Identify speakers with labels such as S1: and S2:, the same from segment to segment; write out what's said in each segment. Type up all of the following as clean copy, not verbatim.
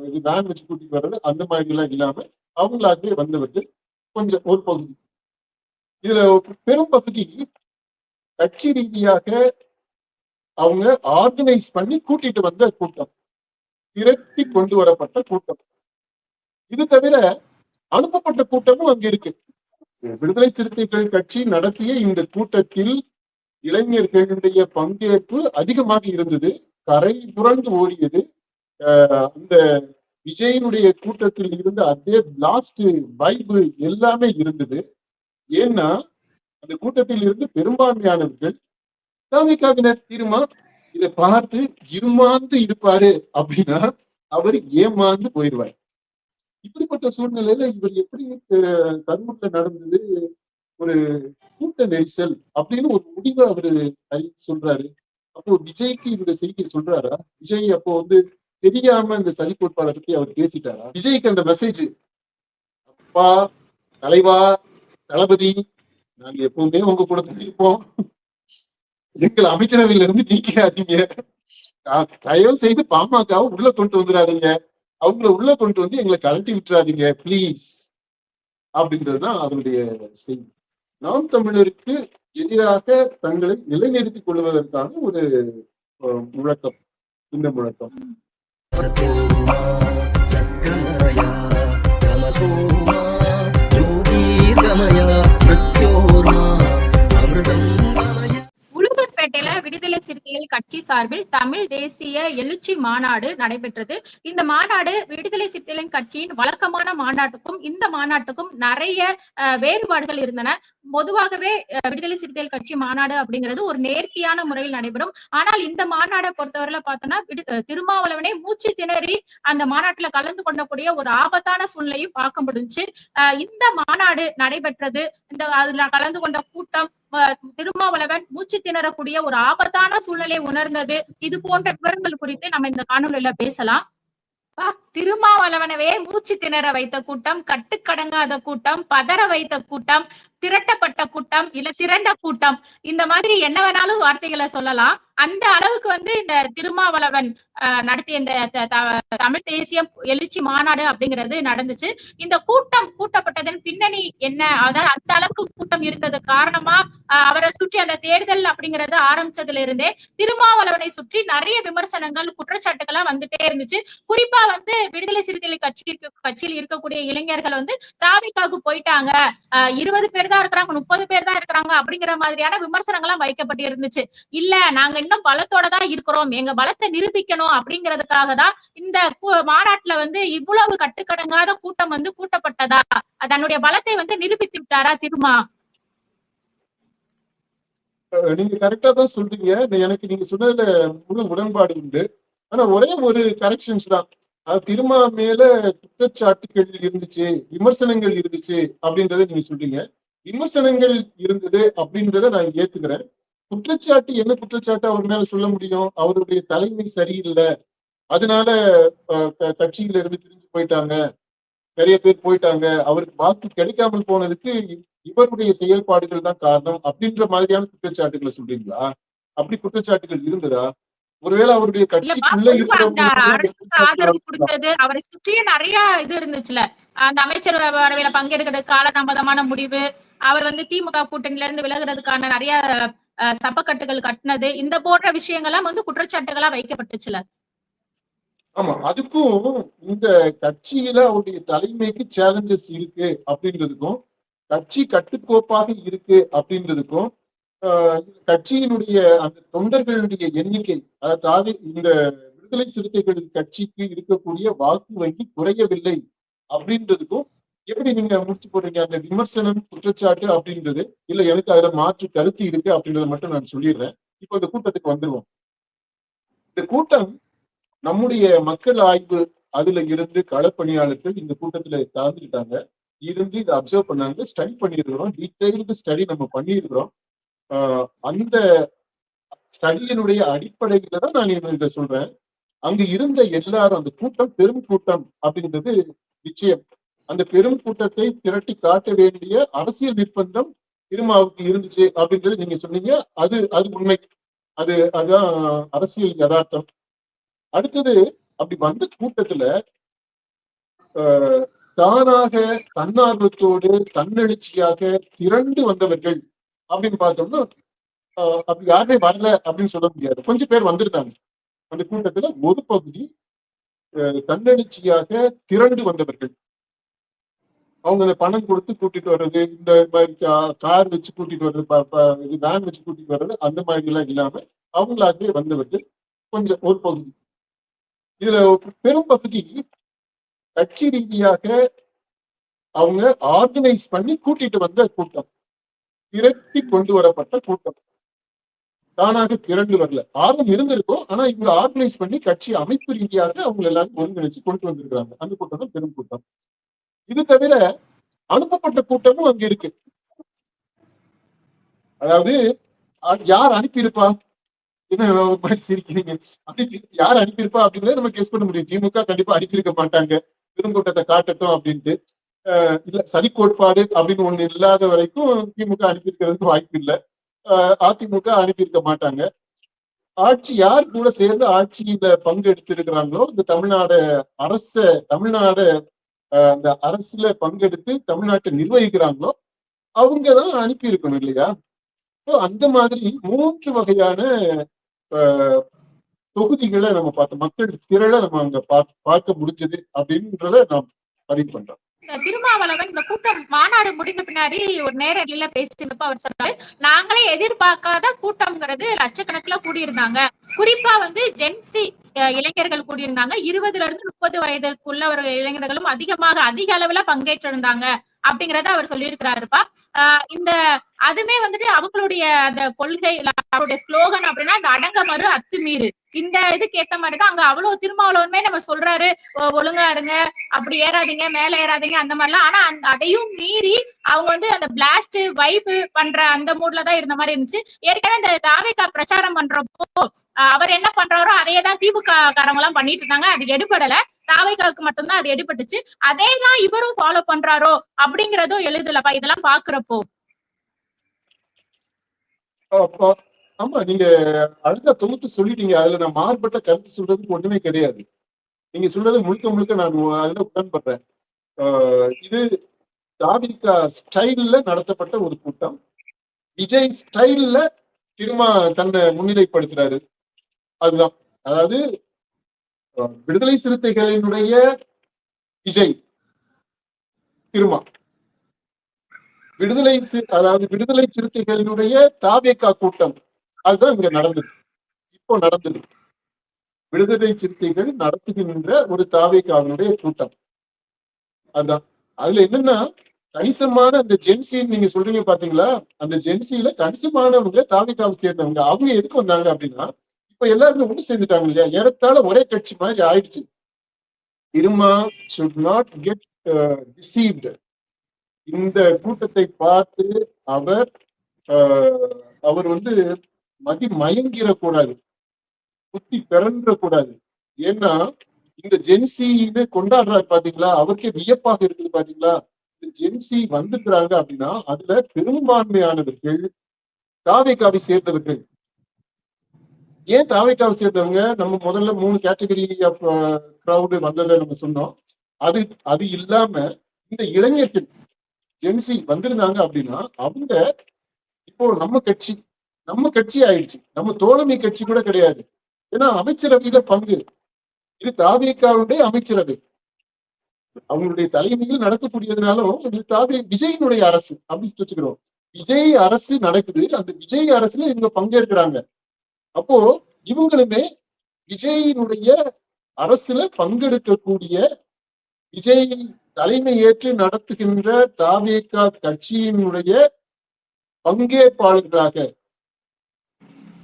S1: இது வேன் வச்சு கூட்டிட்டு வர்றது அந்த மாதிரி எல்லாம் இல்லாம அவங்களாகவே வந்துவிட்டு கொஞ்சம் ஒரு பகுதி, இதுல பெரும் பகுதி கட்சி ரீதியாக அவங்க ஆர்கனைஸ் பண்ணி கூட்டிட்டு வந்த கூட்டம், திரட்டி கொண்டு வரப்பட்ட கூட்டம். இது தவிர அனுப்பப்பட்ட கூட்டமும் அங்க இருக்கு. விடுதலை சிறுத்தைகள் கட்சி நடத்திய இந்த கூட்டத்தில் இளைஞர்களுடைய பங்கேற்பு அதிகமாக இருந்தது, கரை புரண்டு ஓடியது. அந்த விஜயனுடைய கூட்டத்தில் இருந்த அதே லாஸ்ட் வைபு எல்லாமே இருந்தது. ஏன்னா அந்த கூட்டத்தில் இருந்து பெரும்பான்மையானவர்கள் தாவிக்காவினர் தீர்மா இதை பார்த்து இருமாந்து இருப்பாரு அப்படின்னா அவர் ஏமாந்து போயிடுவார். இப்படிப்பட்ட சூழ்நிலையில இவர் எப்படி கரூர்ல நடந்தது ஒரு கூட்ட நெரிசல் அப்படின்னு ஒரு முடிவை அவரு சொல்றாரு. அப்போ விஜய்க்கு இந்த செய்தியை சொல்றாரா? விஜய் அப்போ தெரியாம இந்த சதி கோட்பாடை பத்தி அவர் பேசிட்டாரா? விஜய்க்கு அந்த மெசேஜ், அப்பா தலைவா தளபதி நாங்க எப்பவுமே உங்க கூட இருப்போம், எங்கள் அமைச்சரவையில இருந்து நீக்காதீங்க, தயவு செய்து பாமகவை உள்ள கொண்டு வந்துடாதீங்க, அவங்கள உள்ள கொண்டு வந்து எங்களை கலட்டி விட்டுறாதீங்க பிளீஸ் அப்படின்றதுதான் அதனுடைய செய்தி. நாம் தமிழருக்கு எதிராக தங்களை நிலைநிறுத்திக் கொள்வதற்கான ஒரு முழக்கம் இந்த முழக்கம்.
S2: உளுந்தூர்பேட்டையில விடுதலை சிறுத்தைகள் கட்சி சார்பில் தமிழ் தேசிய எழுச்சி மாநாடு நடைபெற்றது. இந்த மாநாடு விடுதலை சிறுத்தைகள் கட்சியின் வழக்கமான மாநாட்டுக்கும் இந்த மாநாட்டுக்கும் நிறைய வேறுபாடுகள் இருந்தன. பொதுவாகவே விடுதலை சிறுத்தைகள் கட்சி மாநாடு அப்படிங்கிறது ஒரு நேர்த்தியான முறையில் நடைபெறும். ஆனால் இந்த மாநாடை பொறுத்தவரையில பார்த்தோம்னா திருமாவளவனே மூச்சு திணறி அந்த மாநாட்டுல கலந்து கொள்ளக்கூடிய ஒரு ஆபத்தான சூழ்நிலையும் பார்க்க முடிஞ்சு. இந்த மாநாடு நடைபெற்றது, இந்த அதுல கலந்து கொண்ட கூட்டம் திருமாவளவன் மூச்சு திணறக்கூடிய ஒரு ஆபத்தான சூழ்நிலை உணர்ந்தது, இது போன்ற விவரங்கள் குறித்து நம்ம இந்த காணொலியில பேசலாம். திருமாவளவனவே மூச்சு திணற வைத்த கூட்டம், கட்டுக்கடங்காத கூட்டம், பதற வைத்த கூட்டம், திரட்டப்பட்ட கூட்டம், இல்ல திரண்ட கூட்டம், இந்த மாதிரி என்ன வேணாலும் வார்த்தைகளை சொல்லலாம். அந்த அளவுக்கு இந்த திருமாவளவன் நடத்திய இந்த தமிழ் தேசிய எழுச்சி மாநாடு அப்படிங்கிறது நடந்துச்சு. இந்த கூட்டம் கூட்டப்பட்டதன் பின்னணி என்ன, அதாவது அந்த அளவுக்கு கூட்டம் இருந்தது காரணமா அவரை சுற்றி அந்த தேர்தல் அப்படிங்கறது ஆரம்பிச்சதுல இருந்தே திருமாவளவனை சுற்றி நிறைய விமர்சனங்கள் குற்றச்சாட்டுகள்லாம் வந்துட்டே இருந்துச்சு. குறிப்பா விடுதலை சிறுத்தைகள் கட்சியில் இருக்கக்கூடிய இளைஞர்கள் தாவிக்காவுக்கு போயிட்டாங்க, 20 பேர் தான் இருக்கிறாங்க, 30 பேர் தான் இருக்கிறாங்க அப்படிங்கிற மாதிரியான விமர்சனங்கள்லாம் வைக்கப்பட்டு இருந்துச்சு. இல்ல நாங்க இன்னும் பலத்தோட தான் இருக்கிறோம், எங்க பலத்தை நிரூபிக்கணும் அப்படிங்கிறதுக்காக தான் இந்த மாநாட்டுல இவ்வளவு கட்டுக்கடங்காத கூட்டம் கூட்டப்பட்டதா, தன்னுடைய பலத்தை நிரூபித்து விட்டாரா திருமா?
S1: நீங்க கரெக்டா தான் சொல்றீங்க. எனக்கு நீங்க சொன்னதுல முழு உடன்பாடு உண்டு. ஆனா ஒரே ஒரு கரெக்ஷன்ஸ் தான். திருமா மேல குற்றச்சாட்டுகள் இருந்துச்சு, விமர்சனங்கள் இருந்துச்சு அப்படின்றத நீங்க சொல்றீங்க. விமர்சனங்கள் இருந்தது அப்படின்றத நான் ஏத்துக்கிறேன். குற்றச்சாட்டு என்ன குற்றச்சாட்டு அவர் மேல சொல்ல முடியும்? அவருடைய தலைமை சரியில்லை, அதனால கட்சியில இருந்து பிரிஞ்சு போயிட்டாங்க, நிறைய பேர் போயிட்டாங்க, அவருக்கு வாக்கு கிடைக்காமல் போனதுக்கு இவருடைய செயல்பாடுகள் தான் காரணம் அப்படின்ற மாதிரியான குற்றச்சாட்டுகளை சொல்றீங்களா? அப்படி குற்றச்சாட்டுகள் இருந்ததா? ஒருவேளை அவருடைய கட்சிக்குள்ள
S2: ஆதரவு கொடுத்தது, அவரை சுற்றிய நிறைய இது இருந்துச்சுல, அந்த அமைச்சர் வரவையில பங்கெடுக்கிறது காலதாமதமான முடிவு, அவர் திமுக கூட்டணியில இருந்து விலகுறதுக்கான நிறைய சப்பக்கட்டுகள் கட்டினது, இந்த போன்ற விஷயங்கள்லாம் குற்றச்சாட்டுகளா வைக்கப்பட்டுச்சுல.
S1: ஆமா, அதுக்கும் இந்த கட்சியில அவருடைய தலைமைக்கு சேலஞ்சஸ் இருக்கு அப்படின்றதுக்கும், கட்சி கட்டுக்கோப்பாக இருக்கு அப்படின்றதுக்கும், கட்சியினுடைய அந்த தொண்டர்களுடைய எண்ணிக்கை, அதாவது இந்த விடுதலை சிறுத்தைகள் கட்சிக்கு இருக்கக்கூடிய வாக்கு வங்கி குறையவில்லை அப்படின்றதுக்கும் எப்படி நீங்க முடிச்சு போடுறீங்க? அந்த விமர்சனம் குற்றச்சாட்டு அப்படின்றது இல்ல, எனக்கு அதுல மாற்று கருத்து இருக்கு அப்படின்றத மட்டும் நான் சொல்லிடுறேன். இப்ப இந்த கூட்டத்துக்கு வந்துருவோம். இந்த கூட்டம் நம்முடைய மக்கள் ஆய்வு அதுல இருந்து களப்பணியாளர்கள் இந்த கூட்டத்துல கலந்துக்கிட்டாங்க, இருந்து இதை அப்சர்வ் பண்ணாங்க, ஸ்டடி பண்ணியிருக்கிறோம், டீடைல்டு ஸ்டடி நம்ம பண்ணியிருக்கிறோம். அந்த ஸ்டடியினுடைய அடிப்படையில தான் நான் இதை சொல்றேன். அங்க இருந்த எல்லாரும், அந்த கூட்டம் பெரும் கூட்டம் அப்படின்றது நிச்சயம். அந்த பெரும் கூட்டத்தை திரட்டி காட்ட வேண்டிய அரசியல் நிர்பந்தம் திருமாவுக்கு இருந்துச்சு அப்படின்றது நீங்க சொன்னீங்க. அது உண்மை, அதுதான் அரசியல் யதார்த்தம். அடுத்தது அப்படி வந்த கூட்டத்துல தானாக தன்னார்வத்தோடு தன்னெழுச்சியாக திரண்டு வந்தவர்கள் அப்படின்னு பார்த்தோம்னா அப்படி யாருமே வரல அப்படின்னு சொல்ல முடியாது. கொஞ்சம் பேர் வந்திருந்தாங்க அந்த கூட்டத்துல. ஒரு பகுதி தன்னெழுச்சியாக திரண்டு வந்தவர்கள். அவங்க பணம் கொடுத்து கூட்டிட்டு வர்றது, இந்த மாதிரி கார் வச்சு கூட்டிட்டு வர்றது, இது வேன் வச்சு கூட்டிட்டு வர்றது, அந்த மாதிரி எல்லாம் இல்லாம அவங்களாகவே வந்தவர்கள் கொஞ்சம் ஒரு பகுதி. இதுல பெரும் பகுதி கட்சி ரீதியாக அவங்க ஆர்கனைஸ் பண்ணி கூட்டிட்டு வந்த கூட்டம், திரட்டி கொண்டு வரப்பட்ட கூட்டம். தானாக திரண்டு வரல. ஆர்வம் இருந்திருக்கும், ஆனா இவங்க ஆர்கனைஸ் பண்ணி கட்சி அமைப்பு ரீதியாக அவங்க எல்லாரும் ஒருங்கிணைச்சு கொண்டு வந்திருக்கிறாங்க. அந்த கூட்டம் தான் பெரும் கூட்டம். இது தவிர அனுப்பப்பட்ட கூட்டமும் அங்க இருக்கு. அதாவது யார் அனுப்பியிருப்பா, என்ன சிரிக்கிறீங்க, யார் அனுப்பியிருப்பா அப்படின்றத நம்ம கெஸ் பண்ண முடியும். திமுக கண்டிப்பா அனுப்பியிருக்க மாட்டாங்க, பெருங்கூட்டத்தை காட்டட்டும் அப்படின்ட்டு. இல்ல சதி கோட்பாடு அப்படின்னு ஒண்ணு இல்லாத வரைக்கும் திமுக அனுப்பியிருக்கிறதுக்கு வாய்ப்பு இல்லை. அதிமுக அனுப்பியிருக்க மாட்டாங்க. ஆட்சி யார் கூட சேர்ந்து ஆட்சியில பங்கு எடுத்திருக்கிறாங்களோ, இந்த தமிழ்நாடு அந்த அரசுல பங்கெடுத்து தமிழ்நாட்டை நிர்வகிக்கிறாங்களோ அவங்கதான் அனுப்பி இருக்கணும் இல்லையா? அந்த மாதிரி 3 வகையான தொகுதிகளை நம்ம பார்த்தோம். மக்கள் திரள நம்ம அங்க பார்க்க முடிஞ்சது அப்படின்றத நாம் பதிவு பண்றோம்.
S2: திருமாவளவன் இந்த கூட்டம் மாநாடு முடிந்த பின்னாடி ஒரு நேரடியில பேசினப்ப அவர் சொன்னாரு, நாங்களே எதிர்பார்க்காத கூட்டம்ங்கிறது லட்சக்கணக்கில் கூடியிருந்தாங்க. குறிப்பா ஜென்சி இளைஞர்கள் கூடியிருந்தாங்க. 20ல இருந்து 30 வயதுக்குள்ள ஒரு இளைஞர்களும் அதிக அளவுல பங்கேற்றிருந்தாங்க அப்படிங்கறத அவர் சொல்லியிருக்கிறாருப்பா. இந்த அதுமே அவங்களுடைய அந்த கொள்கை, அவருடைய ஸ்லோகன் அப்படின்னா அந்த அடங்க மறு அத்துமீறு, இந்த இதுக்கு ஏத்த மாதிரிதான் அங்க அவ்வளவு திருமாவளவனுமே நம்ம சொல்றாரு, ஒழுங்கா இருங்க, அப்படி ஏறாதீங்க, மேல ஏறாதீங்க, அந்த மாதிரிலாம். ஆனா அதையும் மீறி அவங்க அந்த பிளாஸ்ட் வைப் பண்ற அந்த மூட்லதான் இருந்த மாதிரி இருந்துச்சு. ஏற்கனவே இந்த தாவேகா பிரச்சாரம் பண்றப்போ அவர் என்ன பண்றாரோ அதையேதான் திமுக காரங்க எல்லாம் பண்ணிட்டு இருந்தாங்க. அது எடுபடல, தாவேகாவுக்கு மட்டும்தான் அது எடுபட்டுச்சு. அதேதான் இவரும் ஃபாலோ பண்றாரோ அப்படிங்கறதும் எழுதலப்பா இதெல்லாம் பாக்குறப்போ.
S1: ஆமா, நீங்க அடுத்த தொகுத்து சொல்லிட்டீங்க. அதுல நான் மாறுபட்ட கருத்து சொல்றதுக்கு ஒண்ணுமே கிடையாது. நீங்க சொல்றது முழுக்க முழுக்க நான் அதுல உடன்படுறேன். இது தாவிகா ஸ்டைல்ல நடத்தப்பட்ட ஒரு கூட்டம். விஜய் ஸ்டைல்ல திரும்ப தன்னை முன்னிலைப்படுத்துறாரு. அதுதான், அதாவது விடுதலை சிறுத்தைகளினுடைய விஜய் திருமா, விடுதலை சிறுத்தைகளினுடைய தாவேகா கூட்டம், அதுதான் இங்க நடந்தது. இப்போ நடந்தது விடுதலை சிறுத்தைகள் நடத்துகின்ற ஒரு தாவேகாவினுடைய கூட்டம். அதுதான். அதுல என்னன்னா கணிசமான அந்த ஜென்சின்னு நீங்க சொல்றீங்க பாத்தீங்களா, அந்த ஜென்சியில கணிசமானவங்க தாவேகாவை சேர்ந்தவங்க. அவங்க எதுக்கு வந்தாங்க அப்படின்னா, இப்ப எல்லாருமே ஒண்ணு சேர்ந்துட்டாங்க இல்லையா, ஏறத்தாழ ஒரே கட்சி மாதிரி ஆயிடுச்சு. Thiruma should not get deceived. இந்த கூட்டத்தை பார்த்து அவர் மயங்கிடக்கூடாது, புத்தி பிறன்றக்கூடாது. ஏன்னா இந்த ஜென்சின்னு கொண்டாடுறாரு பாத்தீங்களா, அவருக்கே வியப்பாக இருக்குது பாத்தீங்களா. இந்த ஜென்சி வந்துக்கிறாங்க அப்படின்னா அதுல பெரும்பான்மையானவர்கள் தாவேகாவை சேர்ந்தவர்கள். ஏன் தாவேகாவை சேர்ந்தவங்க? நம்ம முதல்ல 3 கேட்டகரி ஆஃப் கிரௌடு வந்ததை நம்ம சொன்னோம். அது இல்லாம இந்த இளைஞர்கள் ஜென்சி வந்திருந்தாங்க அப்படின்னா அவங்க இப்போ நம்ம கட்சி ஆயிடுச்சு, நம்ம தோழமை கட்சி கூட கிடையாது. ஏன்னா அமைச்சரவையில பங்கு, இது தாவேகாவுடைய அமைச்சரவை, அவங்களுடைய தலைமையில் நடக்கக்கூடியதுனாலும் இது விஜயினுடைய அரசு அப்படின்னு வச்சுக்கிறோம். விஜய் அரசு நடக்குது, அந்த விஜய் அரசுல இவங்க பங்கேற்கிறாங்க. அப்போ இவங்களுமே விஜயினுடைய அரசுல பங்கெடுக்கக்கூடிய, விஜய் தலைமை ஏற்று நடத்துகின்ற தாவேகா கட்சியினுடைய பங்கேற்பாளர்களாக,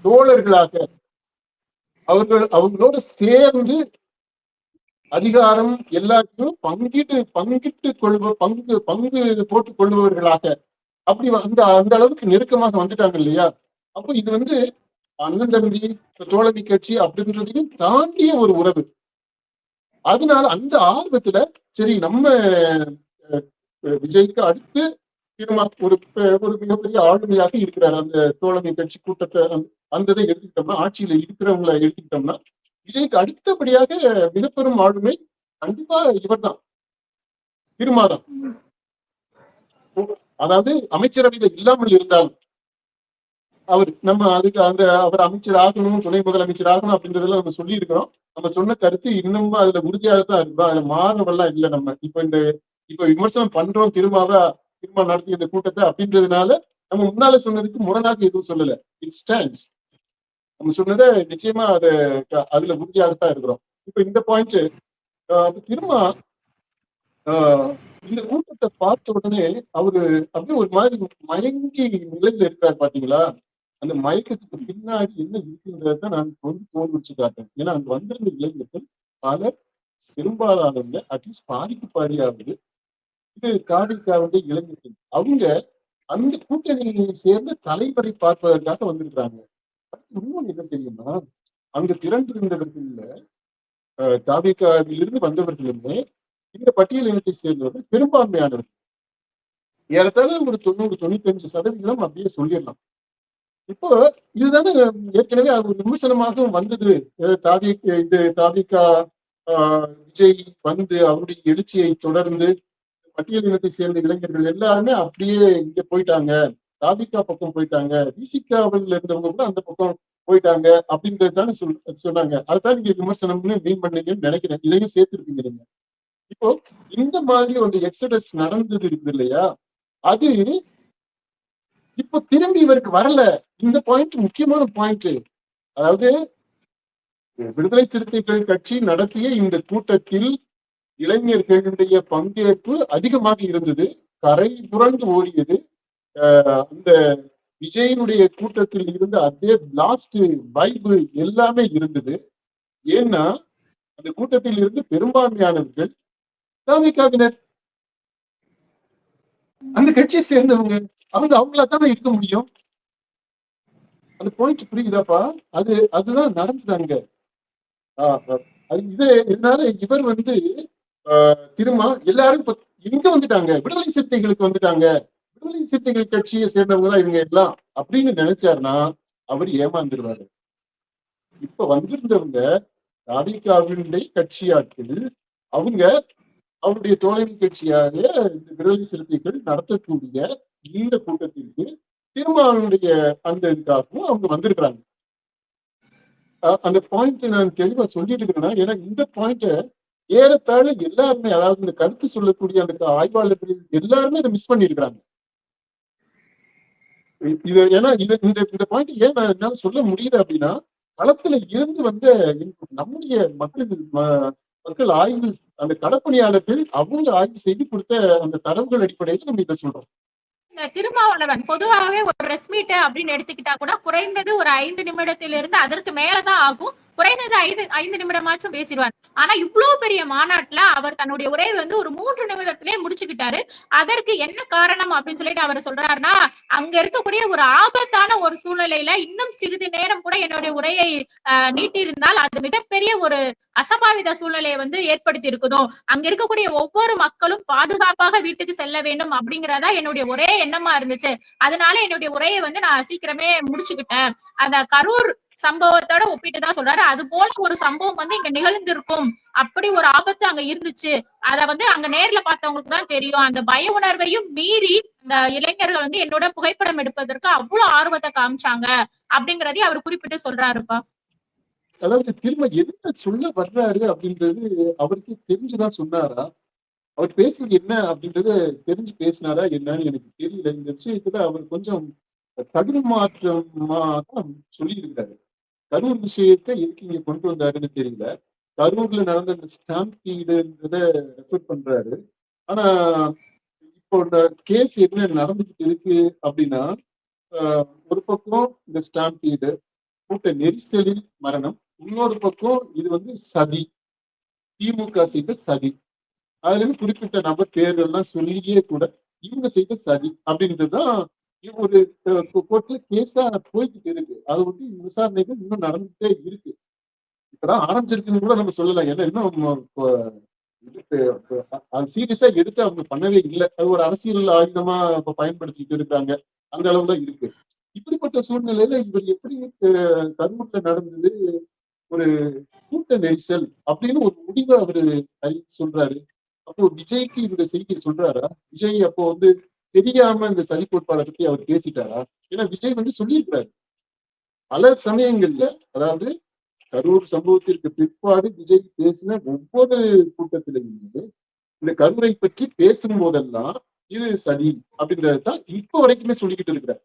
S1: தோழர்களாக, அவங்களோட சேர்ந்து அதிகாரம் எல்லாத்தையும் பங்கு போட்டுக் கொள்பவர்களாக, அப்படி அந்த அளவுக்கு நெருக்கமாக வந்துட்டாங்க இல்லையா. அப்போ இது அண்ணன் தம்பி தோழமை கட்சி அப்படின்றதையும் தாண்டிய ஒரு உறவு. அதனால அந்த ஆர்வத்துல சரி, நம்ம விஜய்க்கு அடுத்து திரும்ப ஒரு மிகப்பெரிய ஆளுமையாக இருக்கிறார் அந்த தோழமை கட்சி கூட்டத்தை, அந்த இதை எடுத்துக்கிட்டோம்னா, ஆட்சியில இருக்கிறவங்களை எடுத்துக்கிட்டோம்னா விஜய்க்கு அடுத்தபடியாக மிக பெரும் ஆளுமை கண்டிப்பா இவர்தான், திருமாதான். அதாவது அமைச்சரவையில இல்லாமல் இருந்தாலும் நம்ம அதுக்கு அவர் அமைச்சர் ஆகணும், துணை முதலமைச்சர் ஆகணும் அப்படின்றதெல்லாம் நம்ம சொல்லி இருக்கிறோம். நம்ம சொன்ன கருத்து இன்னமும் அதுல உறுதியாகத்தான் இருக்கும். அதுல மாறவெல்லாம் இல்லை. நம்ம இப்ப விமர்சனம் பண்றோம் திரும்ப நடத்திய இந்த கூட்டத்தை அப்படின்றதுனால நம்ம முன்னால சொன்னதுக்கு முரணாக எதுவும் சொல்லல. It stands. நம்ம சொன்னதை நிச்சயமா அதுல உறுதியாகத்தான் இருக்கிறோம். இப்ப இந்த பாயிண்ட் திரும்ப இந்த கூட்டத்தை பார்த்த உடனே அவரு அப்படியே ஒரு மாதிரி மயங்கி நிலையில இருக்கிறார் பாத்தீங்களா? அந்த மயக்கத்துக்கு பின்னாடி என்ன இருக்குன்றத நான் தோல் வச்சு காட்டேன். ஏன்னா அங்க வந்திருந்த இளைஞர்கள் பலர் பெரும்பாலானவங்க அட்லீஸ்ட் பாதியாவது இது காவிக்காவுடைய இளைஞர்கள். அவங்க அந்த கூட்டணியை சேர்ந்த தலைவரை பார்ப்பதற்காக வந்திருக்கிறாங்க. இன்னொன்னு என்ன தெரியுமா, அங்க திரண்டிருந்தவர்கள்ல தாவிகாவிலிருந்து வந்தவர்களுமே இந்த பட்டியல் இனத்தை சேர்ந்தவர்கள் பெரும்பான்மையானவர்கள். ஏறத்தாழ ஒரு 90-95% அப்படியே சொல்லிடலாம். இப்போ இதுதானே ஏற்கனவே ஒரு விமர்சனமாக வந்தது. தாவிகா விஜய் வந்து அவருடைய எழுச்சியை தொடர்ந்து பட்டியல் இனத்தை சேர்ந்த இளைஞர்கள் எல்லாருமே அப்படியே இங்க போயிட்டாங்க, தாவிகா பக்கம் போயிட்டாங்க, விசிகாவில் இருந்தவங்க கூட அந்த பக்கம் போயிட்டாங்க அப்படின்றது தானே சொன்னாங்க. அதுதான் நீங்க விமர்சனம்னு மீன் பண்ணீங்கன்னு நினைக்கிறேன். இதையும் சேர்த்திருப்பீங்க நீங்க. இப்போ இந்த மாதிரி ஒரு எக்ஸடஸ் நடந்தது இருக்குது இல்லையா, அது இப்போ திரும்பி இவருக்கு வரல. இந்த பாயிண்ட் முக்கியமான பாயிண்ட். அதாவது விடுதலை சிறுத்தைகள் கட்சி நடத்திய இந்த கூட்டத்தில் இளைஞர்களுடைய பங்கேற்பு அதிகமாக இருந்தது, கரை புரண்டு ஓடியது. அந்த விஜயனுடைய கூட்டத்தில் இருந்த அதே லாஸ்ட் வைபு எல்லாமே இருந்தது. ஏன்னா அந்த கூட்டத்தில் இருந்து பெரும்பான்மையானவர்கள் தாவிகாவினர், அந்த கட்சியை சேர்ந்தவங்க. அவங்களா தானே இருக்க முடியும். அந்த பாயிண்ட் புரியுதாப்பா? அதுதான் நடந்துதாங்க. இதனால இவர் வந்து திரும்ப எல்லாரும் இங்க வந்துட்டாங்க, விடுதலை சிறுத்தைகளுக்கு வந்துட்டாங்க, விடுதலை சிறுத்தைகள் கட்சியை சேர்ந்தவங்க தான் இவங்க எல்லாம் அப்படின்னு நினைச்சாருன்னா அவர் ஏமாந்துருவாரு. இப்ப வந்திருந்தவங்க தாவிகாவினுடைய கட்சியாட்கள். அவங்க அவருடைய தோழமை கட்சியாக இந்த விடுதலை சிறுத்தைகள் நடத்தக்கூடிய இந்த கூட்டத்திற்கு திருமாவளுடைய அந்த இதுக்காகவும் அவங்க வந்திருக்கிறாங்க. அந்த பாயிண்ட் நான் தெளிவா சொல்லிட்டு இருக்கிறேன்னா, ஏன்னா இந்த பாயிண்ட ஏறத்தாழ எல்லாருமே, அதாவது இந்த கருத்து சொல்லக்கூடிய அந்த ஆய்வாளர்கள் எல்லாருமே இதை மிஸ் பண்ணிருக்கிறாங்க. ஏன்னா இந்த பாயிண்ட் ஏன் நான் என்னால சொல்ல முடியுது அப்படின்னா, களத்துல இருந்து வந்த நம்முடைய மக்கள் ஆய்வு, அந்த களப்பணியாளர்கள் அவங்க ஆய்வு செய்து கொடுத்த அந்த தரவுகள் அடிப்படையில் நம்ம இதை சொல்றோம்.
S2: இந்த திருமாவளவன் பொதுவாகவே ஒரு பிரஸ் மீட் அப்படின்னு எடுத்துக்கிட்டா கூட குறைந்தது ஒரு 5 நிமிடத்திலிருந்து அதற்கு மேலதான் ஆகும். குறைந்தது 5 நிமிடமாச்சும் பேசிடுவார். ஆனா இவ்வளவு பெரிய மாநாட்டுல அவர் தன்னுடைய உரையை வந்து ஒரு 3 நிமிடத்திலே முடிச்சுக்கிட்டாரு. அதற்கு என்ன காரணம் அப்படின்னு சொல்லிட்டு அவர் சொல்றாருன்னா, அங்க இருக்கக்கூடிய ஒரு ஆபத்தான ஒரு சூழ்நிலையில இன்னும் சிறிது நேரம் கூட என்னுடைய உரையை நீட்டி இருந்தால் அது மிகப்பெரிய ஒரு அசம்பாவித சூழ்நிலையை வந்து ஏற்படுத்தி இருக்குதோ, அங்க இருக்கக்கூடிய ஒவ்வொரு மக்களும் பாதுகாப்பாக வீட்டுக்கு செல்ல வேண்டும் அப்படிங்கறதா என்னுடைய ஒரே எண்ணமா இருந்துச்சு. அதனால என்னுடைய உரையை வந்து நான் சீக்கிரமே முடிச்சுக்கிட்டேன். அந்த கரூர் சம்பவத்தோட ஒப்பிட்டுதான் சொல்றாரு. அது போல ஒரு சம்பவம் வந்து இங்க நிகழ்ந்திருக்கும், அப்படி ஒரு ஆபத்து அங்க இருந்துச்சு, அத வந்து அங்க நேர்ல பார்த்தவங்களுக்கு தான் தெரியும். அந்த பய உணர்வையும் மீறி இந்த இளைஞர்கள் வந்து என்னோட புகைப்படம் எடுப்பதற்கு அவ்வளவு ஆர்வத்தை காமிச்சாங்க அப்படிங்கறதையும் அவர் குறிப்பிட்டு சொல்றாருப்பா.
S1: அதாவது திரும்ப என்ன சொல்ல வர்றாரு அப்படின்றது அவருக்கு தெரிஞ்சுதான் சொன்னாரா, அவர் பேசுறது என்ன அப்படின்றது தெரிஞ்சு பேசினாரா என்னன்னு எனக்கு தெரியல. இந்த விஷயத்துல அவர் கொஞ்சம் தடுமாற்றமா தான் சொல்லி இருக்கிறாரு. கரூர் விஷயத்தை எதுக்கு இங்க கொண்டு வந்தாருன்னு தெரியல. கரூர்ல நடந்த இந்த ஸ்டாம்பீடுன்றத ரெஃபர் பண்றாரு. ஆனா இப்போ இந்த கேஸ் என்ன நடந்துகிட்டு இருக்கு அப்படின்னா, ஒரு பக்கம் இந்த ஸ்டாம்பீடு கூட்ட நெரிசலில் மரணம், இன்னொரு பக்கம் இது வந்து சதி, திமுக செய்த சதி. அதுல இருந்து குறிப்பிட்ட நபர் பேர்கள்லாம் சொல்லியே கூட இவங்க செய்த சதி அப்படின்றதுதான் ஒரு கோர்ட்ல கேஸா போய்கிட்டு இருக்கு. அது வந்து விசாரணைகள் இன்னும் நடந்துட்டே இருக்கு. இப்பதான் ஆரம்பிச்சிருக்குன்னு கூட நம்ம சொல்லலாம். ஏன்னா இன்னும் சீரியஸா எடுத்து அவங்க பண்ணவே இல்லை. அது ஒரு அரசியல் ஆயுதமா இப்ப பயன்படுத்திட்டு இருக்காங்க. அந்த அளவுல இருக்கு. இப்படிப்பட்ட சூழ்நிலையில இவர் எப்படி கரூர்ல நடந்தது ஒரு கூட்ட நெரிசல் அப்படின்னு ஒரு முடிவை அவரு சொல்றாரு. அப்போ விஜய்க்கு இந்த செய்தியை சொல்றாரா? விஜய் அப்போ வந்து தெரியாம இந்த சதி கோட்பாடை பத்தி அவர் பேசிட்டாரா? ஏன்னா விஜய் வந்து சொல்லியிருக்கிறாரு பல சமயங்கள்ல. அதாவது கரூர் சம்பவத்திற்கு பிற்பாடு விஜய் பேசின ஒவ்வொரு கூட்டத்திலையுமே இந்த கரூரை பற்றி பேசும் போதெல்லாம் இது சதி அப்படின்றதான் இப்ப வரைக்குமே சொல்லிக்கிட்டு இருக்கிறார்.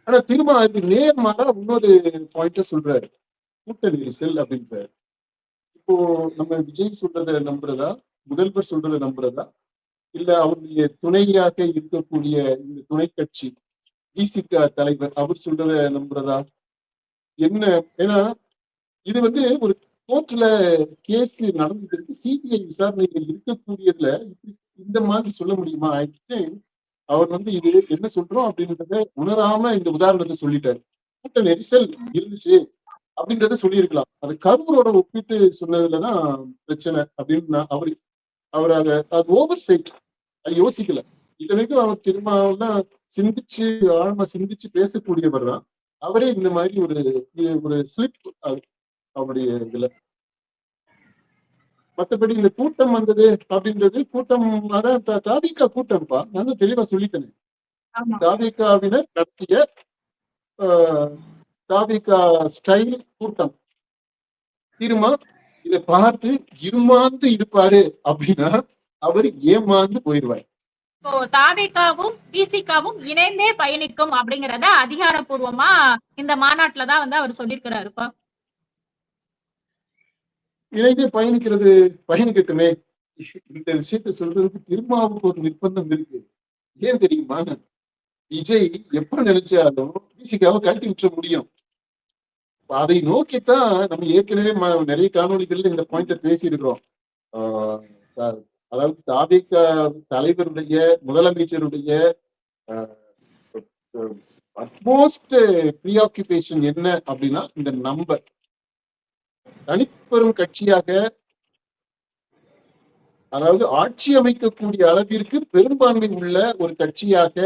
S1: ஆனா திரும்ப அதுக்கு நேர்மாறா இன்னொரு பாயிண்ட சொல்றாரு, கூட்ட நெரிசல் அப்படின்றாரு. இப்போ நம்ம விஜய் சொல்றதை நம்புறதா, முதல்வர் சொல்றதை நம்புறதா, இல்ல அவருடைய துணையாக இருக்கக்கூடிய இந்த துணை கட்சி விசிக தலைவர் அவர் சொல்றதை நம்புறதா என்ன? ஏன்னா இது வந்து ஒரு கோர்ட்ல கேஸ் நடந்துட்டு இருக்கு, சிபிஐ விசாரணைகள் இருக்கக்கூடியதுல இந்த மாதிரி சொல்ல முடியுமா? அவர் வந்து இது என்ன சொல்றோம் அப்படின்றத உணராம இந்த உதாரணத்தை சொல்லிட்டாரு. கூட்ட நெரிசல் இருந்துச்சு அப்படின்றத சொல்லியிருக்கலாம். அது கரூரோட ஒப்பிட்டு சொன்னதுலதான் பிரச்சனை அப்படின்னு அவர் அது ஓவர் சைட், அது யோசிக்கல. இத்தனைக்கும் அவர் திரும்ப சிந்திச்சு ஆழமா சிந்திச்சு பேசக்கூடியவர் தான். அவரே இந்த மாதிரி ஒரு ஸ்லிப் அவருடைய இதுல. மற்றபடி இந்த கூட்டம் வந்தது அப்படின்றது கூட்டம் தாவிகா கூட்டம்ப்பா. நான் தான் தெளிவா சொல்லிட்டேன். தாவிகாவினர் நடத்திய தாவிகா ஸ்டைல் கூட்டம். திரும்ப இதை பார்த்து இருமாந்து இருப்பாரு அப்படின்னா அவர் ஏமாந்து போயிடுவார்.
S2: இப்போ தாவேகாவும் விசிகாவும் இணைந்தே பயணிக்கும் அப்படிங்கறத அதிகாரப்பூர்வமா இந்த மாநாட்டுலதான் வந்து அவர் சொல்லியிருக்கிறாருப்பா.
S1: இணைந்தே பயணிக்கட்டுமே. இந்த விஷயத்த சொல்றதுக்கு திருமாவுக்கு ஒரு நிர்பந்தம் இருக்கு. ஏன் தெரியுமா? விஜய் எப்ப நினைச்சாலும் விசிகாவை கழட்டி விட்டுற முடியும். அதை நோக்கித்தான் நம்ம ஏற்கனவே நிறைய காணொலிகள்ல இந்த பாயிண்ட பேசியிருக்கிறோம். அதாவது தாவேக தலைவருடைய முதலமைச்சருடைய அட்மோஸ்ட் ப்ரீஆக்குபேஷன் என்ன அப்படின்னா இந்த நம்பர். தனிப்பெரும் கட்சியாக, அதாவது ஆட்சி அமைக்கக்கூடிய அளவிற்கு பெரும்பான்மை உள்ள ஒரு கட்சியாக,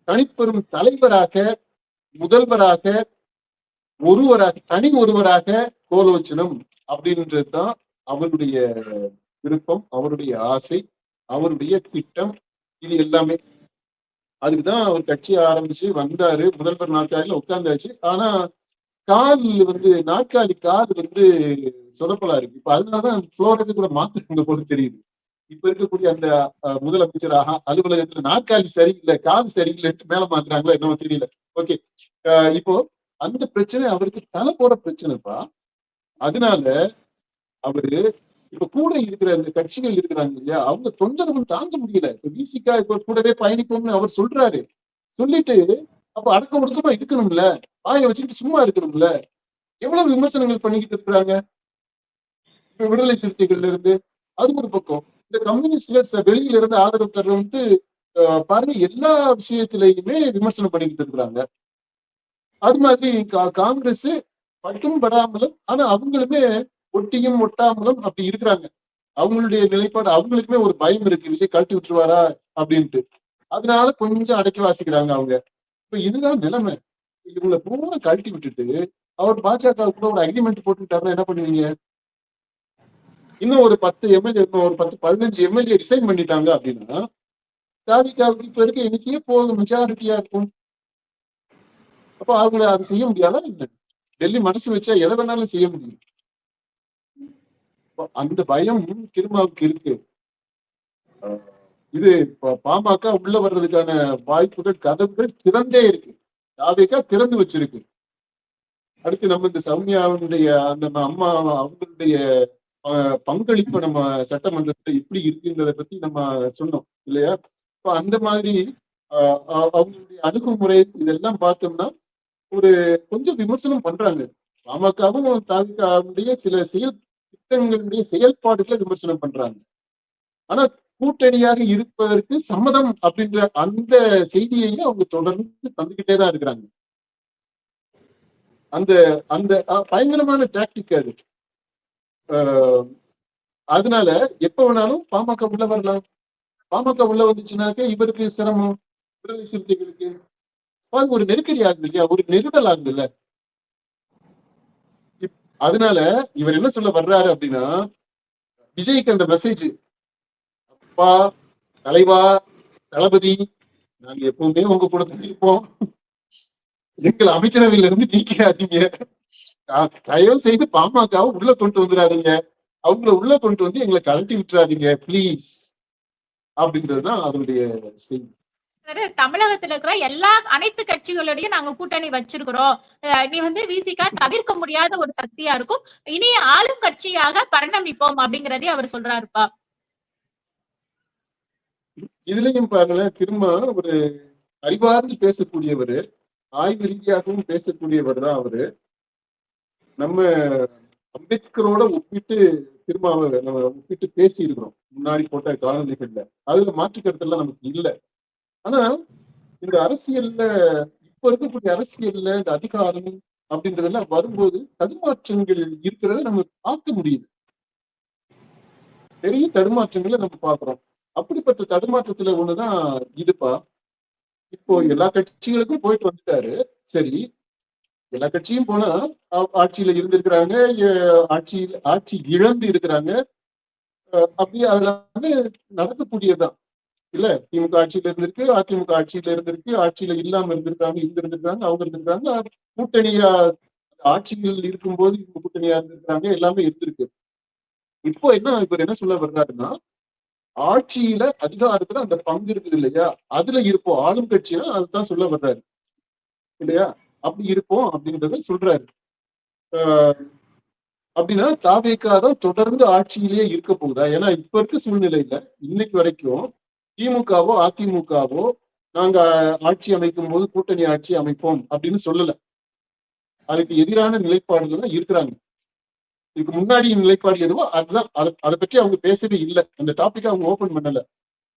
S1: தனிப்பெரும் தலைவராக, முதல்வராக, தனி ஒருவராக கோலோச்சனம் அப்படின்றதுதான் அவருடைய விருப்பம், அவருடைய ஆசை, அவருடைய திட்டம். இது எல்லாமே அதுக்குதான் அவர் கட்சி ஆரம்பிச்சு வந்தாரு. முதல்வர் நாற்காலியில உட்கார்ந்தாச்சு. ஆனா நாற்காலி கால் சொதப்பலா இருக்கு. இப்ப அதனாலதான் புளோரத்தை கூட மாத்துறாங்க போல தெரியுது. இப்ப இருக்கக்கூடிய அந்த முதலமைச்சர் அலுவலகத்துல நாற்காலி சரியில்லை, கால் சரியில்லைன்னு மேல மாத்துறாங்களா என்னவோ தெரியல. ஓகே, இப்போ அந்த பிரச்சனை அவருக்கு தலை போற பிரச்சனைப்பா. அதனால அவரு இப்ப கூட இருக்கிற அந்த கட்சிகள் இருக்கிறாங்க இல்லையா, அவங்க தொண்டர்கள் தாங்க முடியல. இப்ப விசிகா இப்ப கூடவே பயணிக்கும்னு அவர் சொல்றாரு. சொல்லிட்டு அப்ப அடக்க ஒடுக்கமா இருக்கணும்ல, வாயை வச்சுக்கிட்டு சும்மா இருக்கணும்ல. எவ்வளவு விமர்சனங்கள் பண்ணிக்கிட்டு இருக்கிறாங்க இப்ப விடுதலை சிறுத்தைகள்ல இருந்து. அது ஒரு பக்கம். இந்த கம்யூனிஸ்ட்ல வெளியில இருந்து ஆதரவு தர்றவன்ட்டு பாருங்க எல்லா விஷயத்திலையுமே விமர்சனம் பண்ணிக்கிட்டு இருக்கிறாங்க. அது மாதிரி காங்கிரஸ் பட்டும் படாமலும், ஆனா அவங்களுமே ஒட்டியும் ஒட்டாமலும் அப்படி இருக்கிறாங்க. அவங்களுடைய நிலைப்பாடு, அவங்களுக்குமே ஒரு பயம் இருக்கு, விஜய் கழட்டி விட்டுருவாரா அப்படின்ட்டு. அதனால கொஞ்சம் அடக்கி வாசிக்கிறாங்க அவங்க. இப்ப இதுதான் நிலைமை. இவங்களை பூரா கழட்டி விட்டுட்டு அவர் பாஜக கூட ஒரு அக்ரிமெண்ட் போட்டுக்கிட்டாருன்னா என்ன பண்ணுவீங்க? இன்னும் ஒரு 10 எம்எல்ஏ, ஒரு 10-15 எம்எல்ஏ ரிசைன் பண்ணிட்டாங்க அப்படின்னா தாவிகாவுக்கு இப்ப இருக்க எண்ணிக்கையே போதும், மெஜாரிட்டியா இருக்கும். அப்போ அவங்கள அதை செய்ய முடியாதா என்ன? டெல்லி மனசு வச்சா எதை வேணாலும் செய்ய முடியும். அந்த பயம் திருமாவுக்கு இருக்கு. இது பாமக உள்ள வர்றதுக்கான வாய்ப்புகள், கதவுகள் திறந்தே இருக்கு. தாவேகா திறந்து வச்சிருக்கு. அடுத்து நம்ம இந்த சௌமியாவுடைய அந்த அம்மா அவங்களுடைய பங்களிப்பு நம்ம சட்டமன்றத்துல எப்படி இருக்குன்றத பத்தி நம்ம சொன்னோம் இல்லையா? இப்ப அந்த மாதிரி அவங்களுடைய அணுகுமுறை இதெல்லாம் பார்த்தோம்னா ஒரு கொஞ்சம் விமர்சனம் பண்றாங்க. பாமகவும் தாவேகாவுடைய சில திட்டங்களுடைய செயல்பாடுகளை விமர்சனம் பண்றாங்க. ஆனா கூட்டணியாக இருப்பதற்கு சம்மதம் அப்படின்ற அந்த செய்தியையும் அவங்க தொடர்ந்து தந்துகிட்டேதான் இருக்கிறாங்க. அந்த அந்த பயங்கரமான டாக்டிக் அது. அதனால எப்ப வேணாலும் பாமக உள்ள வரலாம். பாமக உள்ள வந்துச்சுனாக்க இவருக்கு சிரமம், விடுதலை சிறுத்தைகளுக்கு அது ஒரு நெருக்கடி ஆகுது இல்லையா, ஒரு நெருடல் ஆகுது இல்ல. அதனால இவர் என்ன சொல்ல வர்றாரு அப்படின்னா, விஜய்க்கு அந்த மெசேஜ், அப்பா, தலைவா, தளபதி, நாங்க எப்பவுமே உங்க கூட தான் இருப்போம், எங்கள் அமைச்சரவையில இருந்து நீக்கிறாதீங்க, தயவு செய்து பாமகவை உள்ள கொண்டு வந்துடாதீங்க, அவங்கள உள்ள கொண்டு வந்து எங்களை கழட்டி விட்டுறாதீங்க ப்ளீஸ், அப்படின்றதுதான் அதனுடைய செய்தி.
S2: தமிழகத்துல இருக்கிற அனைத்து கட்சிகளோடையும் நாங்க கூட்டணி வச்சிருக்கிறோம். நீ விசிகா தவிர்க்க முடியாத ஒரு சக்தியா இருக்கும். இனி ஆளும் கட்சியாக பரிணமிப்போம் அப்படிங்கறதே அவர் சொல்றாருப்பா.
S1: இதுலயும் பாருங்களேன், திரும்ப ஒரு அறிவார்ந்து பேசக்கூடியவர், ஆய்வு ரீதியாகவும் பேசக்கூடியவர் தான் அவரு. நம்ம அம்பேத்கரோட ஒப்பிட்டு திரும்ப நம்ம ஒப்பிட்டு பேசி இருக்கிறோம் முன்னாடி போட்ட காணொலிகள்ல. அதுல மாற்று கருத்தெல்லாம் நமக்கு இல்லை. ஆனா இந்த அரசியல்ல, இப்ப இருக்கக்கூடிய அரசியல்ல இந்த அதிகாரம் அப்படின்றதெல்லாம் வரும்போது தடுமாற்றங்கள் இருக்கிறத நம்ம பார்க்க முடியுது. பெரிய தடுமாற்றங்களை நம்ம பார்க்கிறோம். அப்படிப்பட்ட தடுமாற்றத்துல ஒண்ணுதான் இதுப்பா. இப்போ எல்லா கட்சிகளுக்கும் போயிட்டு வந்துட்டாரு. சரி, எல்லா கட்சியும் போனா ஆட்சியில இருந்திருக்கிறாங்க, ஆட்சி இழந்து இருக்கிறாங்க. அப்படியே அதெல்லாமே நடக்கக்கூடியதுதான் இல்ல. திமுக ஆட்சியில இருந்திருக்கு, அதிமுக ஆட்சியில இருந்திருக்கு, ஆட்சியில இல்லாம இருந்திருக்காங்க, இங்க இருந்திருக்காங்க, அவங்க இருந்திருக்காங்க, கூட்டணியா ஆட்சிகள் இருக்கும்போது இவங்க கூட்டணியா இருந்திருக்காங்க, எல்லாமே இருந்திருக்கு. இப்போ இவர் என்ன சொல்ல வர்றாருன்னா, ஆட்சியில அதிகாரத்துல அந்த பங்கு இருக்குது இல்லையா, அதுல இருப்போம், ஆளும் கட்சியா அதுதான் சொல்ல வர்றாரு இல்லையா, அப்படி இருப்போம் அப்படின்றத சொல்றாரு. அப்படின்னா தாவேகா தான் தொடர்ந்து ஆட்சியிலேயே இருக்க போகுதா? ஏன்னா இப்ப இருக்க சூழ்நிலையில இன்னைக்கு வரைக்கும் திமுகவோ அதிமுகவோ நாங்க ஆட்சி அமைக்கும் போது கூட்டணி ஆட்சி அமைப்போம் அப்படின்னு சொல்லல. அதுக்கு எதிரான நிலைப்பாடுல தான் இருக்கிறாங்க. இதுக்கு முன்னாடி நிலைப்பாடு எதுவோ அதுதான், அதை பற்றி அவங்க பேசவே இல்லை. அந்த டாபிக் அவங்க ஓபன் பண்ணல.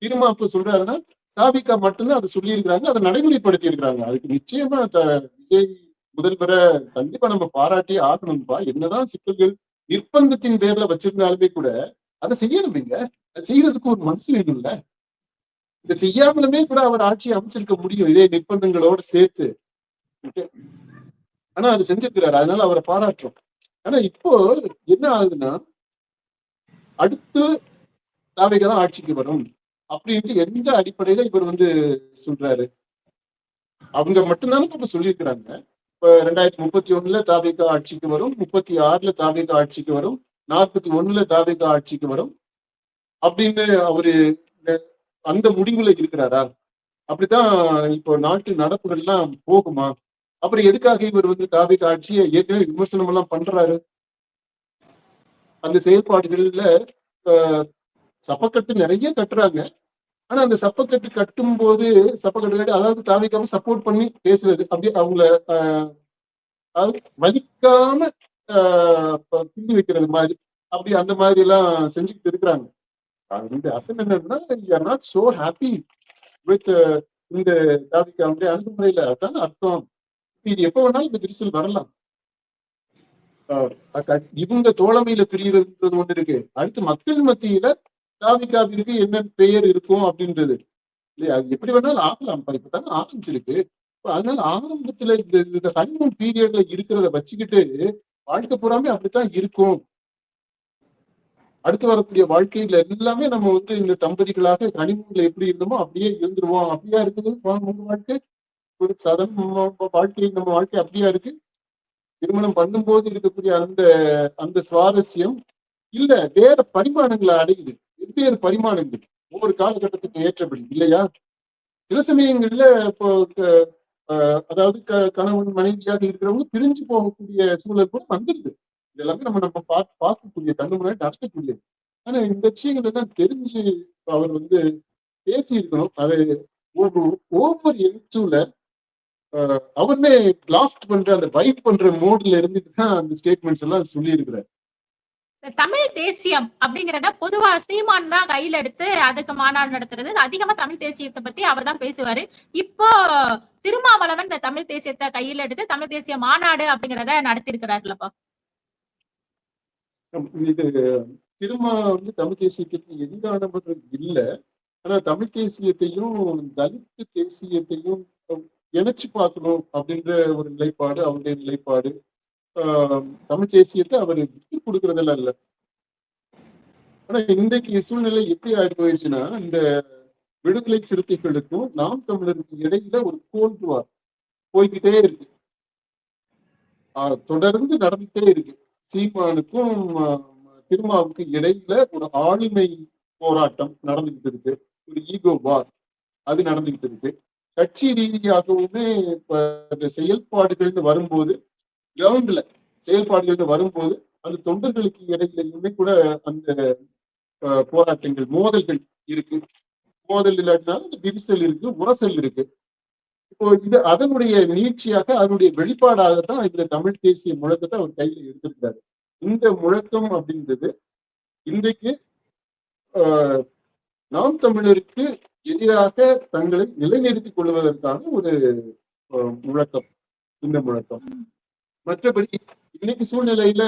S1: திரும்ப அப்ப சொல்றாருன்னா தாவிகா மட்டும்தான் அதை சொல்லி இருக்கிறாங்க, அதை நடைமுறைப்படுத்தி இருக்கிறாங்க. அதுக்கு நிச்சயமா விஜய் முதல்வரை கண்டிப்பா நம்ம பாராட்டி ஆகணும்பா. என்னதான் சிக்கல்கள் நிர்பந்தத்தின் பேர்ல வச்சிருந்தாலுமே கூட அதை செய்யணுமேங்க. அதை செய்யறதுக்கு ஒரு மனசு வேணும் இல்ல. இதை செய்யாமலுமே கூட அவர் ஆட்சியை அமைச்சிருக்க முடியும் இதே நிர்பந்தங்களோட சேர்த்து. ஆனா அது செஞ்சிருக்கிறாரு, அதனால அவரை பாராட்டுறோம். ஆனா இப்போ என்ன ஆகுதுன்னா, அடுத்து தாவேகா தான் ஆட்சிக்கு வரும் அப்படின்ட்டு எந்த அடிப்படையில இவர் சொல்றாரு? அவங்க மட்டும்தானே இப்ப சொல்லியிருக்கிறாங்க. இப்ப 2031 தாவேகா ஆட்சிக்கு வரும், 36 தாவேகா ஆட்சிக்கு வரும், 41 தாவேகா ஆட்சிக்கு வரும் அப்படின்னு அவரு அந்த முடிவுல இருக்கிறாரா? அப்படித்தான் இப்போ நாட்டு நடப்புகள்லாம் போகுமா? அப்புறம் எதுக்காக இவர் தாவேகா ஆட்சியை ஏற்கனவே விமர்சனம் எல்லாம் பண்றாரு? அந்த செயல்பாடுகள்ல சப்பக்கட்டு நிறைய கட்டுறாங்க. ஆனா அந்த சப்பக்கட்டு கட்டும் போது சப்பக்கட்டு அதாவது தாவேகாவை சப்போர்ட் பண்ணி பேசுறது, அப்படியே அவங்கள வலிக்காம பிந்தி வைக்கிறது மாதிரி, அப்படி அந்த மாதிரி எல்லாம் செஞ்சுக்கிட்டு இருக்கிறாங்க. அது அர்த்தம் என்னன்னா, you are not so happy with இந்த தாவேகாவுடைய அணுகுமுறையில. அதான் அர்த்தம். இது எப்ப வேணாலும் இந்த விரிசல் வரலாம். இவங்க தோழமையில பிரியறதுன்றது ஒண்ணு இருக்கு. அடுத்து மக்கள் மத்தியில தாவேகாவிற்கு என்ன பெயர் இருக்கும் அப்படின்றது இல்லையா, அது எப்படி வேணாலும் ஆகலாம். இப்பதானே ஆரம்பிச்சிருக்கு. அதனால ஆரம்பத்துல இந்த ஹனிமூன் பீரியட்ல இருக்கிறத வச்சுக்கிட்டு வாழ்க்கை பூராமே அப்படித்தான் இருக்கும். அடுத்து வரக்கூடிய வாழ்க்கையில எல்லாமே நம்ம இந்த தம்பதிகளாக ஹனிமூன்ல எப்படி இருந்தோமோ அப்படியே இருந்துருவோம். அப்படியா இருக்குது உங்க வாழ்க்கை? ஒரு சாதாரண வாழ்க்கை, நம்ம வாழ்க்கை அப்படியா இருக்கு? திருமணம் பண்ணும்போது இருக்கக்கூடிய அந்த அந்த சுவாரஸ்யம் இல்ல, வேற பரிமாணங்களை அடையுது. வெவ்வேறு பரிமாணங்கள் ஒவ்வொரு காலகட்டத்துக்கு ஏற்றபடி இல்லையா? சில சமயங்கள்ல இப்போ அதாவது கணவன் மனைவியாக இருக்கிறவங்க பிரிஞ்சு போகக்கூடிய சூழல் கூட வந்துடுது. இதெல்லாமே நம்ம பார்க்கக்கூடிய, கண்ணு முன்னாடி நடக்கக்கூடியது. ஆனா இந்த விஷயங்களை தான் தெரிஞ்சு அவர் பேசி இருக்கணும். அது ஒவ்வொரு எழுத்துல அவருமே பிளாஸ்ட் பண்ற அந்த வைப் பண்ற மோட்ல இருந்துட்டு தான் அந்த ஸ்டேட்மெண்ட்ஸ் எல்லாம் சொல்லி இருக்கிறார்.
S2: தமிழ் தேசியம் அப்படிங்கறத பொதுவா சீமான் தான் கையில எடுத்து அதுக்கு மாநாடு நடத்துறது. அதிகமா தமிழ் தேசியத்தை பத்தி அவர் தான் பேசுவாரு. இப்போ திருமாவளவன் இந்த தமிழ் தேசியத்தை கையில எடுத்து தமிழ் தேசிய மாநாடு அப்படிங்கறத நடத்தி இருக்கிறாருலப்பா.
S1: இது திருமா தமிழ் தேசியத்துக்கு எதிரானவர்கள் இல்ல. ஆனா தமிழ் தேசியத்தையும் தலித் தேசியத்தையும் இணைச்சு பார்க்கணும் அப்படின்ற ஒரு நிலைப்பாடு அவருடைய நிலைப்பாடு. தமிழ் தேசியத்தை அவர் விட்டு கொடுக்கறதெல்லாம் இல்லை. ஆனா இன்றைக்கு சூழ்நிலை எப்படி ஆகி போயிடுச்சுன்னா, இந்த விடுதலை சிறுத்தைகளுக்கும் நாம் தமிழருக்கும் இடையில ஒரு கோல்டு வார் போய்கிட்டே இருக்கு. தொடர்ந்து நடந்துட்டே இருக்கு. சீமானுக்கும் திருமாவுக்கும் இடையில ஒரு ஆளுமை போராட்டம் நடந்துகிட்டு இருக்கு. ஒரு ஈகோ வார் அது நடந்துகிட்டு இருக்கு. கட்சி ரீதியாகவுமே இப்ப இந்த செயல்பாடுகள்னு வரும்போது, கிரவுண்ட்ல செயல்பாடுகள்னு வரும்போது அந்த தொண்டர்களுக்கு இடையிலுமே கூட அந்த போராட்டங்கள், மோதல்கள் இருக்கு. மோதல் இல்லாட்டினாலும் இந்த விரிசல் இருக்கு, உரசல் இருக்கு. இப்போ இது அதனுடைய நீட்சியாக, அதனுடைய வெளிப்பாடாகத்தான் இந்த தமிழ் தேசிய முழக்கத்தை அவர் கையில எடுத்திருக்காரு. இந்த முழக்கம் அப்படின்றது இன்றைக்கு நாம் தமிழருக்கு எதிராக தங்களை நிலைநிறுத்திக் கொள்வதற்கான ஒரு முழக்கம் இந்த முழக்கம். மற்றபடி இன்னைக்கு சூழ்நிலையில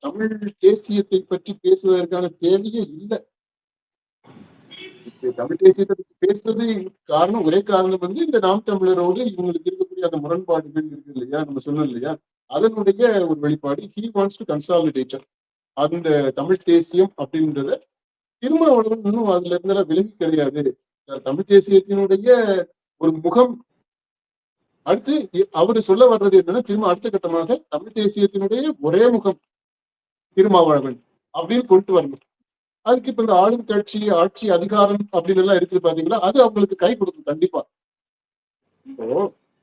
S1: தமிழ் தேசியத்தை பற்றி பேசுவதற்கான தேவையே இல்லை. தமிழ் தேசியத்தை பற்றி பேசுறது காரணம், ஒரே காரணம் வந்து இந்த நாம் தமிழரோடு இவங்களுக்கு இருக்கக்கூடிய அந்த முரண்பாடுகள் இருக்கு இல்லையா, நம்ம சொன்னோம் இல்லையா, அதனுடைய ஒரு வெளிப்பாடு. ஹி வாண்ட்ஸ் டு கன்சாலிடேட் அந்த தமிழ் தேசியம் அப்படின்றத. திருமாவளவன் இன்னும் அதுல இருந்தாலும் விலகி கிடையாது. தமிழ் தேசியத்தினுடைய ஒரு முகம். அடுத்து அவரு சொல்ல வர்றது என்னன்னா, திரும்ப அடுத்த கட்டமாக தமிழ் தேசியத்தினுடைய ஒரே முகம் திருமாவளவன் அப்படின்னு கொண்டு வரணும். அதுக்கு இப்ப இந்த ஆளும் கட்சி, ஆட்சி, அதிகாரம் அப்படின்னு எல்லாம் இருக்குது பாத்தீங்களா, அது அவங்களுக்கு கை கொடுக்கும் கண்டிப்பா. இப்போ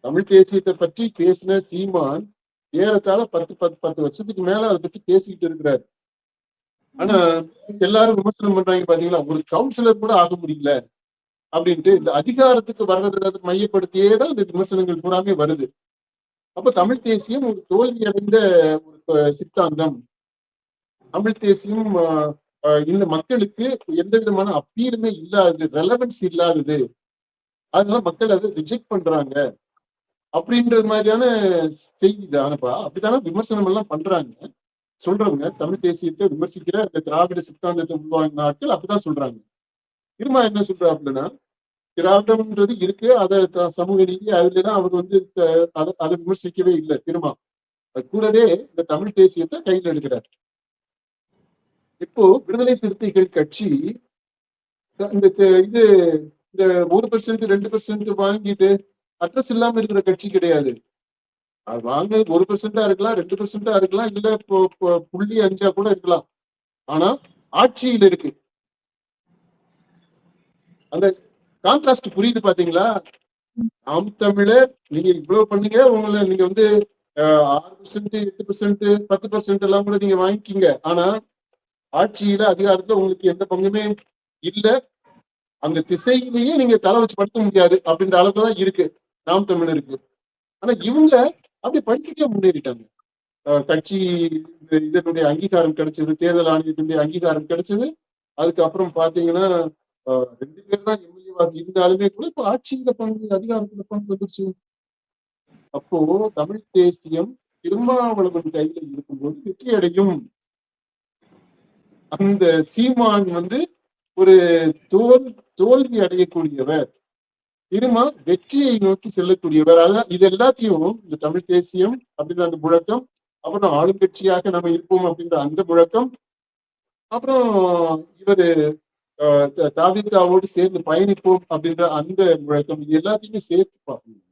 S1: தமிழ் தேசியத்தை பற்றி பேசின சீமான் ஏறத்தாழ 10 வருஷத்துக்கு மேல அதை பத்தி பேசிக்கிட்டு இருக்கிறாரு. ஆனா எல்லாரும் விமர்சனம் பண்றாங்க பாத்தீங்களா, ஒரு கவுன்சிலர் கூட ஆக முடியல அப்படின்ட்டு. இந்த அதிகாரத்துக்கு வர்றதை மையப்படுத்தியே தான் இந்த விமர்சனங்கள் பூராமே வருது. அப்ப தமிழ் தேசியம் ஒரு தோல்வி அடைந்த ஒரு சித்தாந்தம். தமிழ் தேசியம் இந்த மக்களுக்கு எந்த விதமான அப்பீலுமே இல்லாதது, ரெலவன்ஸ் இல்லாதது, அதனால மக்கள் அதை ரிஜெக்ட் பண்றாங்க அப்படின்றது மாதிரியான செய்தி தானப்பா. அப்படித்தானே விமர்சனம் எல்லாம் பண்றாங்க சொல்றவங்க. தமிழ் தேசியத்தை விமர்சிக்கிற இந்த திராவிட சித்தாந்தத்தை உருவாங்கின ஆட்கள் அப்படிதான் சொல்றாங்க. திரும்ப என்ன சொல்றா அப்படின்னா, திராவிடம்ன்றது இருக்கு, அதை சமூக நீதி அதுலதான் அவர் வந்து அதை விமர்சிக்கவே இல்லை. திரும்ப அது கூடவே இந்த தமிழ் தேசியத்தை கையில் எடுக்கிறார். இப்போ விடுதலை சிறுத்தைகள் கட்சி இந்த இது இந்த 1% 2% வாங்கிட்டு அட்ரஸ் இல்லாம இருக்கிற கட்சி கிடையாது. அது வாங்க 1% இருக்கலாம், 2% இருக்கலாம், இல்ல 0.5 கூட இருக்கலாம். ஆனா ஆட்சியில் இருக்கு. அந்த கான்ட்ராஸ்ட் புரியுது பாத்தீங்களா? நாம் தமிழர் நீங்க இவ்வளவு பண்ணுங்க, உங்களை நீங்க வந்து 6%, 8%, 10% எல்லாம் கூட நீங்க வாங்கிக்கிங்க. ஆனா ஆட்சியில, அதிகாரத்துல உங்களுக்கு எந்த பங்குமே இல்ல. அந்த திசையிலேயே நீங்க தலை வச்சு படுத்த முடியாது அப்படின்ற அளவுக்குதான் இருக்கு நாம் தமிழருக்கு. ஆனா இவங்க அப்படி படிக்கவே முன்னேறிட்டாங்க. கட்சி இதனுடைய அங்கீகாரம் கிடைச்சது, தேர்தல் ஆணையத்தினுடைய அங்கீகாரம் கிடைச்சது. அதுக்கப்புறம் பாத்தீங்கன்னா 2 பேர் தான் எம்எல்ஏவாக இருந்தாலுமே கூட இப்ப ஆட்சியில பங்கு, அதிகாரத்துல பங்கு வந்துருச்சு. அப்போ தமிழ் தேசியம் திருமாவளவன் கையில இருக்கும்போது வெற்றி அடையும். அந்த சீமான் வந்து ஒரு தோல்வி அடையக்கூடியவர், திரும்ப வெற்றியை நோக்கி செல்லக்கூடியவர். அதான் இது எல்லாத்தையும் இந்த தமிழ் தேசியம் அப்படின்ற அந்த முழக்கம், அப்புறம் ஆளுங்கட்சியாக நம்ம இருப்போம் அப்படின்ற அந்த முழக்கம், அப்புறம் இவரு தாவிகாவோடு சேர்ந்து பயணிப்போம் அப்படின்ற அந்த முழக்கம், இது எல்லாத்தையுமே சேர்த்து பார்க்கணும்.